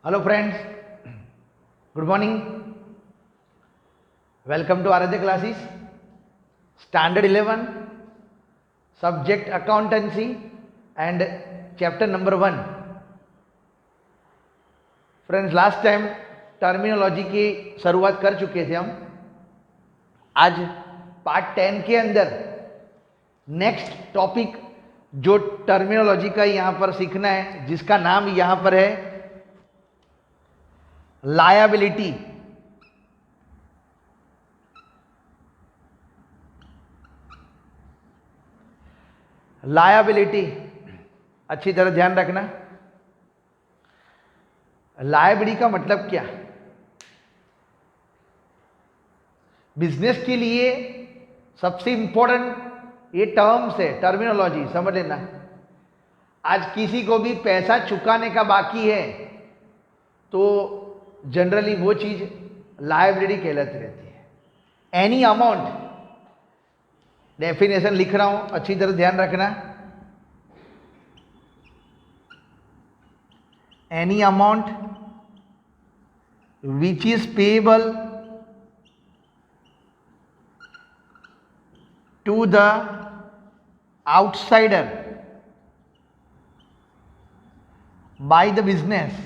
Hello friends, good morning. Welcome to Aaradhya classes, standard 11, subject accountancy and chapter number 1। Friends, last time terminology की शुरुआत कर चुके थे हम। आज पार्ट 10 के अंदर नेक्स्ट टॉपिक जो टर्मिनोलॉजी का यहाँ पर सीखना है, जिसका नाम यहाँ पर है लायबिलिटी। लायबिलिटी अच्छी तरह ध्यान रखना। लायबिलिटी का मतलब क्या? बिजनेस के लिए सबसे इंपॉर्टेंट ये टर्म्स है, टर्मिनोलॉजी समझ लेना। आज किसी को भी पैसा चुकाने का बाकी है तो जनरली वो चीज लायबिलिटी कहलाती रहती है। एनी अमाउंट, डेफिनेशन लिख रहा हूं, अच्छी तरह ध्यान रखना। Any amount which is payable to the outsider by the business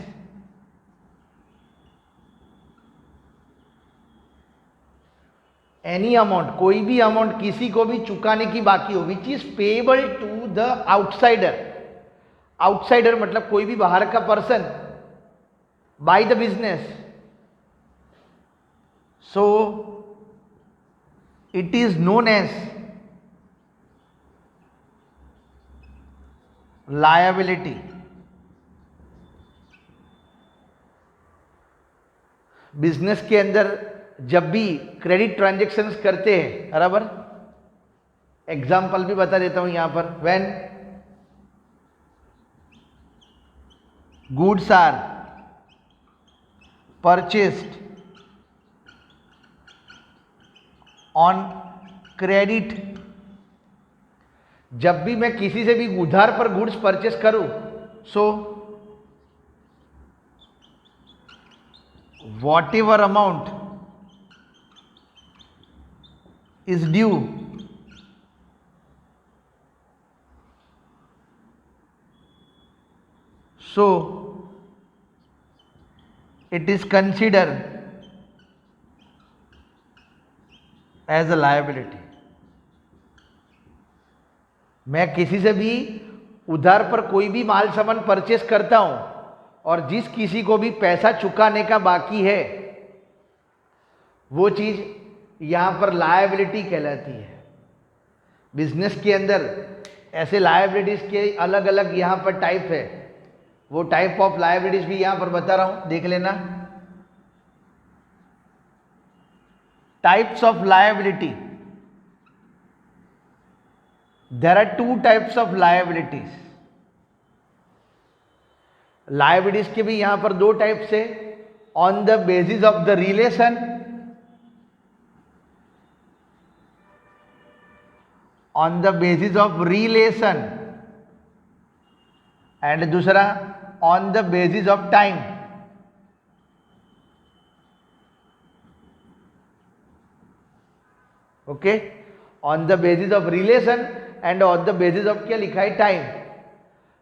any amount, कोई भी अमाउंट किसी को भी चुकाने की बाकी हो, which is payable to the outsider. Outsider मतलब कोई भी बाहर का person, by the business, so it is known as liability. Business के अंदर जब भी क्रेडिट ट्रांजैक्शंस करते हैं, बराबर, एग्जाम्पल भी बता देता हूं यहां पर। When goods are purchased on credit, जब भी मैं किसी से भी उधार पर गुड्स परचेस करूं, so what ever amount is due so it is considered as a liability। मैं किसी से भी उधार पर कोई भी माल सामान परचेस करता हूं और जिस किसी को भी पैसा चुकाने का बाकी है, वो चीज यहां पर लायबिलिटी कहलाती है। बिजनेस के अंदर ऐसे लायबिलिटीज के अलग अलग यहां पर टाइप है। वो टाइप ऑफ लायबिलिटीज भी यहां पर बता रहा हूं, देख लेना। Types of liability, there are 2 types of liabilities. Liabilities के भी यहां पर 2 टाइप्स है। On the basis of the relation, on the basis of relation, and दूसरा on the basis of time। Okay, on the basis of relation and on the basis of क्या लिखा है, time.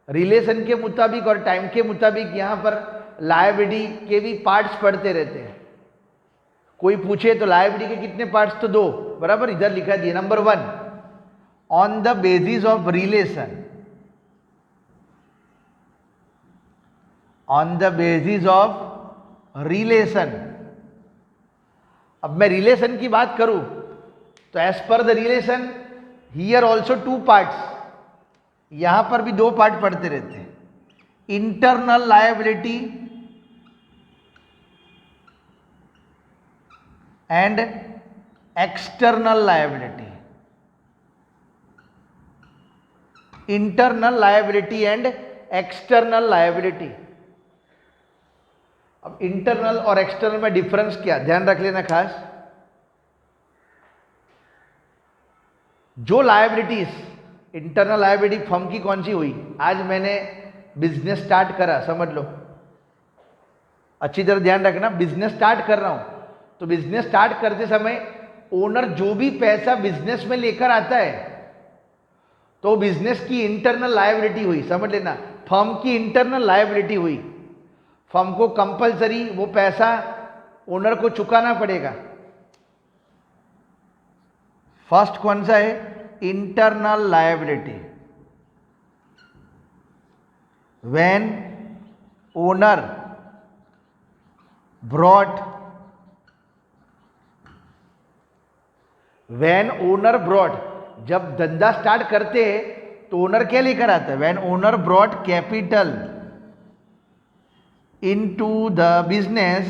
Relation के मुताबिक और time के मुताबिक यहां पर लायबिलिटी के भी पार्ट्स पढ़ते रहते हैं। कोई पूछे तो लायबिलिटी के कितने पार्ट्स, तो 2, बराबर, इधर लिखा दिया। Number 1, on the basis of relation, on the basis of relation। अब मैं रिलेशन की बात करूं तो as per the relation here also 2 parts, यहां पर भी 2 पार्ट पढ़ते रहते हैं। Internal liability and external liability. Internal liability and external liability. अब इंटरनल और एक्सटर्नल में डिफरेंस क्या, ध्यान रख लेना खास। जो लायबिलिटीज, इंटरनल लायबिलिटी फर्म की कौन सी हुई, आज मैंने बिजनेस स्टार्ट करा, समझ लो, अच्छी तरह ध्यान रखना, बिजनेस स्टार्ट कर रहा हूं तो बिजनेस स्टार्ट करते समय ओनर जो भी पैसा बिजनेस में लेकर आता है तो बिजनेस की इंटरनल लायबिलिटी हुई, समझ लेना, फर्म की इंटरनल लायबिलिटी हुई। फर्म को कंपलसरी वो पैसा ओनर को चुकाना पड़ेगा। फर्स्ट कौन सा है? Internal liability. When owner brought जब धंधा स्टार्ट करते हैं तो ओनर क्या लेकर आता है? When owner brought capital into the business,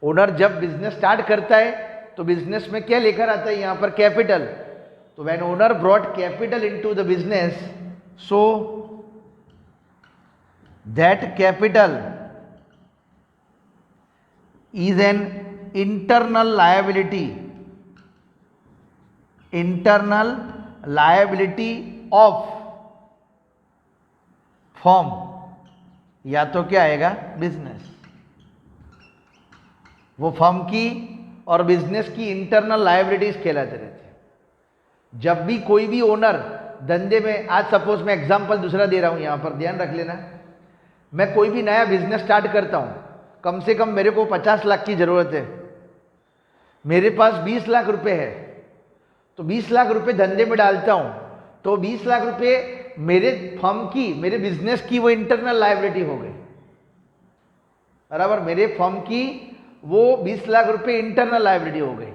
owner जब बिजनेस स्टार्ट करता है तो बिजनेस में क्या लेकर आता है? यहां पर कैपिटल। तो when owner brought capital into the business, so that capital is an internal liability of firm, या तो क्या आएगा? बिजनेस। वो फर्म की और बिजनेस की इंटरनल लायबिलिटीज कहलाते रहते हैं। जब भी कोई भी ओनर धंधे में, आज सपोज मैं एग्जांपल दूसरा दे रहा हूं, यहां पर ध्यान रख लेना, मैं कोई भी नया बिजनेस स्टार्ट करता हूं, कम से कम मेरे को 50 लाख की जरूरत है, मेरे पास 20 लाख रुपए है, तो 20 लाख रुपए धंधे में डालता हूं, तो 20 लाख रुपए मेरे फर्म की, मेरे बिजनेस की वो इंटरनल लायबिलिटी हो गई, बराबर। मेरे फर्म की वो 20 लाख रुपए इंटरनल लायबिलिटी हो गई,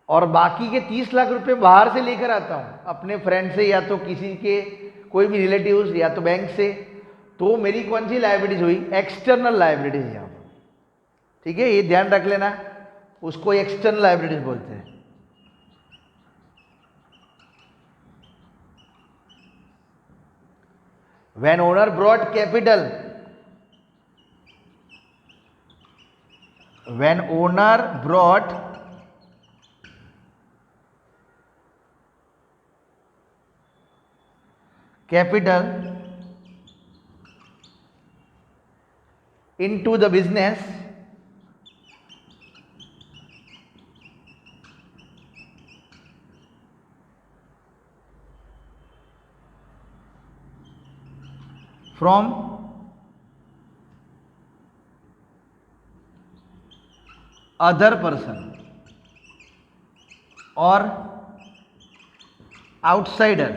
और बाकी के 30 लाख रुपए बाहर से लेकर आता हूं अपने फ्रेंड से, या तो किसी के कोई भी रिलेटिव्स, या तो बैंक से, तो मेरी कौन सी लायबिलिटीज हुई? एक्सटर्नल लायबिलिटीज यहां पर, ठीक है, ये ध्यान रख लेना, उसको एक्सटर्नल लायबिलिटीज बोलते हैं। When owner brought capital, when owner brought capital into the business, from other person or outsider,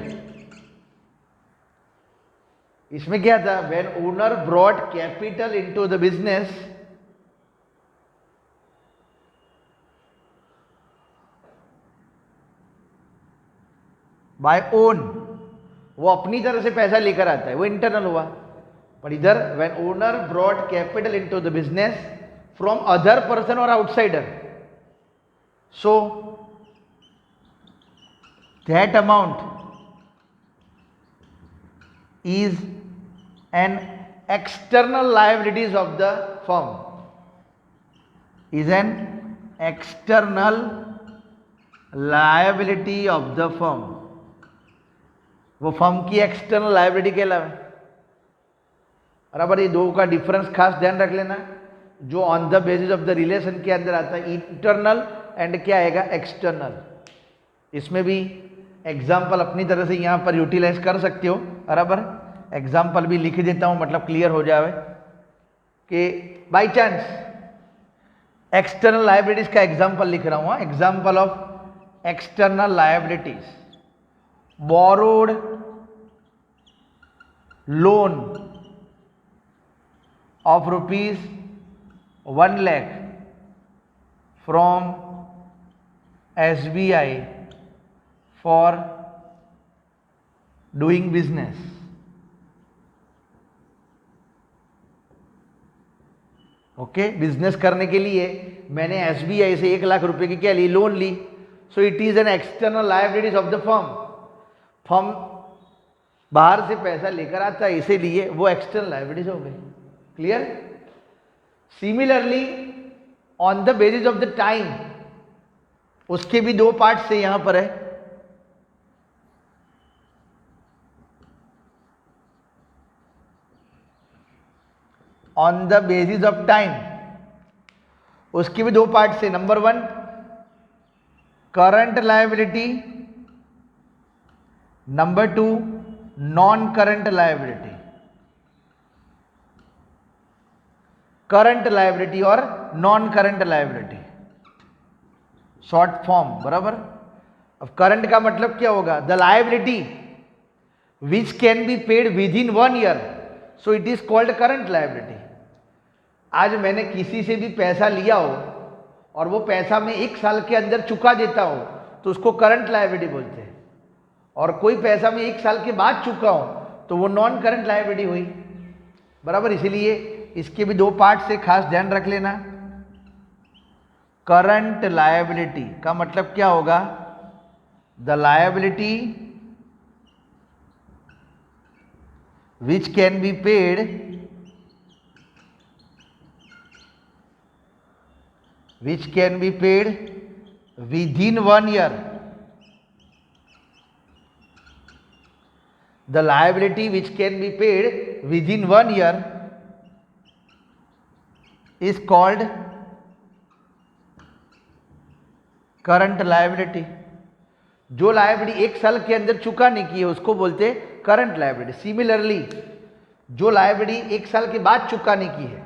इसमें क्या था? When owner brought capital into the business, by own, वो अपनी तरह से पैसा लेकर आता है, वो इंटरनल हुआ। पर इधर when owner brought capital into the business from other person और outsider, so that amount is an external liabilities of the firm, is an external liability of the firm, वो फर्म की एक्सटर्नल लायबिलिटी कहलावे, बराबर। ये दो का difference खास ध्यान रख लेना, जो on the basis of the relation के अंदर आता है, इंटरनल एंड क्या आएगा? एक्सटर्नल। इसमें भी एग्जाम्पल अपनी तरह से यहां पर यूटिलाइज कर सकते हो, बराबर। एग्जाम्पल भी लिख देता हूं, मतलब क्लियर हो जाए कि बाय चांस एक्सटर्नल लायबिलिटीज का एग्जाम्पल लिख रहा हूं। Example of external liabilities, borrowed loan of rupees 1 lakh from SBI for doing business. Okay, business करने के लिए मैंने एसबीआई से 1 लाख रुपए की क्या ली? लोन ली। So it is an external liabilities of the firm. Firm बाहर से पैसा लेकर आता है, इसीलिए वो एक्सटर्नल लायबिलिटीज हो गई। Clear? Similarly on the basis of the time, उसके भी दो पार्ट से यहां पर है। On the basis of time. उसके भी दो पार्ट से, number 1 current liability, number 2 non current liability. Current liability और non current liability, short form, बराबर। अब करंट का मतलब क्या होगा? The liability which can be paid within 1 year, so it is called current liability. आज मैंने किसी से भी पैसा लिया हो और वो पैसा मैं 1 साल के अंदर चुका देता हूं तो उसको करंट लायबिलिटी बोलते हैं। और कोई पैसा मैं 1 साल के बाद चुका हूं तो वो नॉन करंट लायबिलिटी हुई, बराबर। इसीलिए इसके भी दो पार्ट से खास ध्यान रख लेना। करंट लायबिलिटी का मतलब क्या होगा? The liability which can be paid within 1 year. The liability which can be paid within 1 year is called current liability। जो लायबिलिटी 1 साल के अंदर चुका नहीं की है उसको बोलते हैं करंट लायबिलिटी। सिमिलरली जो लायबिलिटी 1 साल के बाद चुका नहीं की है,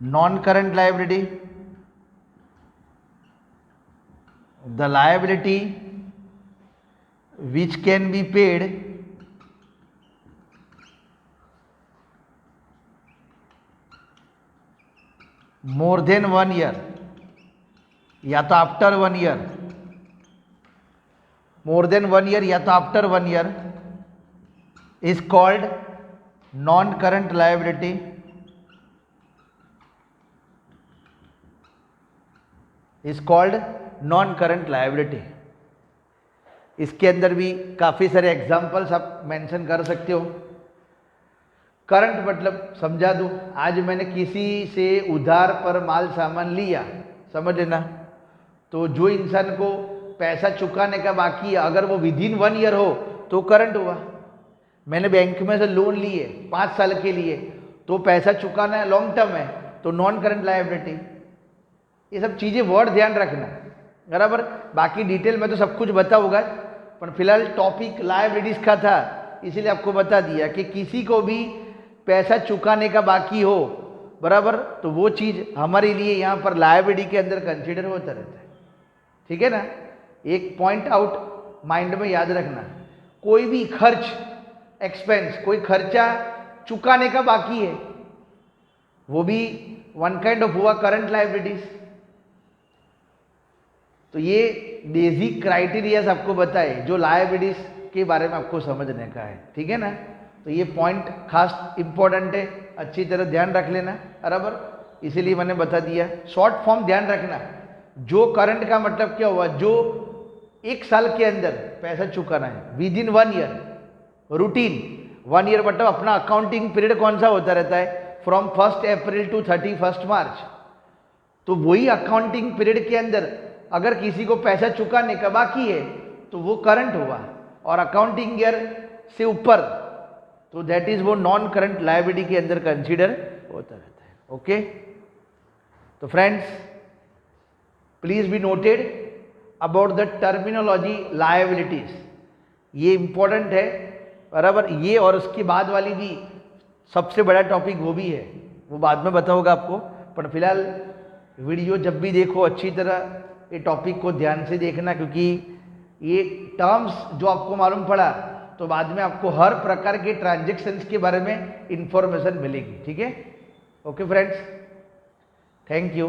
non current liability, the liability which can be paid more than 1 year, या तो after 1 year, more than 1 year या तो after 1 year, is called non current liability. Is called non current liability. इसके अंदर भी काफ़ी सारे एग्जाम्पल्स आप मेंशन कर सकते हो। करंट मतलब समझा दूँ, आज मैंने किसी से उधार पर माल सामान लिया, समझ लेना, तो जो इंसान को पैसा चुकाने का बाकी है अगर वो विद इन 1 ईयर हो तो करंट हुआ। मैंने बैंक में से लोन लिए 5 साल के लिए तो पैसा चुकाना है, लॉन्ग टर्म है, तो नॉन करंट लायबिलिटी। ये सब चीज़ें वर्ड ध्यान रखना, बराबर। बाकी डिटेल में तो सब कुछ बताऊंगा, पर फिलहाल टॉपिक लायबिलिटीज का था इसीलिए आपको बता दिया कि किसी को भी पैसा चुकाने का बाकी हो, बराबर, तो वो चीज़ हमारे लिए यहाँ पर लायबिलिटी के अंदर कंसिडर होता रहता है। ठीक है ना। एक पॉइंट आउट माइंड में याद रखना, कोई भी खर्च, एक्सपेंस, कोई खर्चा चुकाने का बाकी है वो भी वन काइंड ऑफ हुआ करंट लायबिलिटीज। तो ये बेसिक क्राइटेरिया आपको बताए जो लायबिलिटीज के बारे में आपको समझने का है। ठीक है ना। तो ये पॉइंट खास इंपॉर्टेंट है, अच्छी तरह ध्यान रख लेना, बराबर। इसीलिए मैंने बता दिया। शॉर्ट फॉर्म ध्यान रखना, जो करंट का मतलब क्या हुआ, जो 1 साल के अंदर पैसा चुकाना है with in 1 year. Routine 1 year मतलब अपना अकाउंटिंग पीरियड कौन सा होता रहता है, फ्रॉम 1 अप्रैल टू 31 मार्च। तो वही अकाउंटिंग पीरियड के अंदर अगर किसी को पैसा चुकाने का बाकी है तो वो करंट हुआ, और अकाउंटिंग ईयर से ऊपर तो दैट इज वो नॉन करंट लायबिलिटी के अंदर कंसीडर होता रहता है। ओके। तो friends please be noted about the terminology liabilities, ये इंपॉर्टेंट है, बराबर। ये और उसके बाद वाली भी सबसे बड़ा टॉपिक वो भी है, वो बाद में बताऊंगा आपको। पर फिलहाल वीडियो जब भी देखो अच्छी तरह ये टॉपिक को ध्यान से देखना, क्योंकि ये टर्म्स जो आपको मालूम पड़ा तो बाद में आपको हर प्रकार के ट्रांजैक्शंस के बारे में इंफॉर्मेशन मिलेगी। ठीक है। Okay friends, thank you.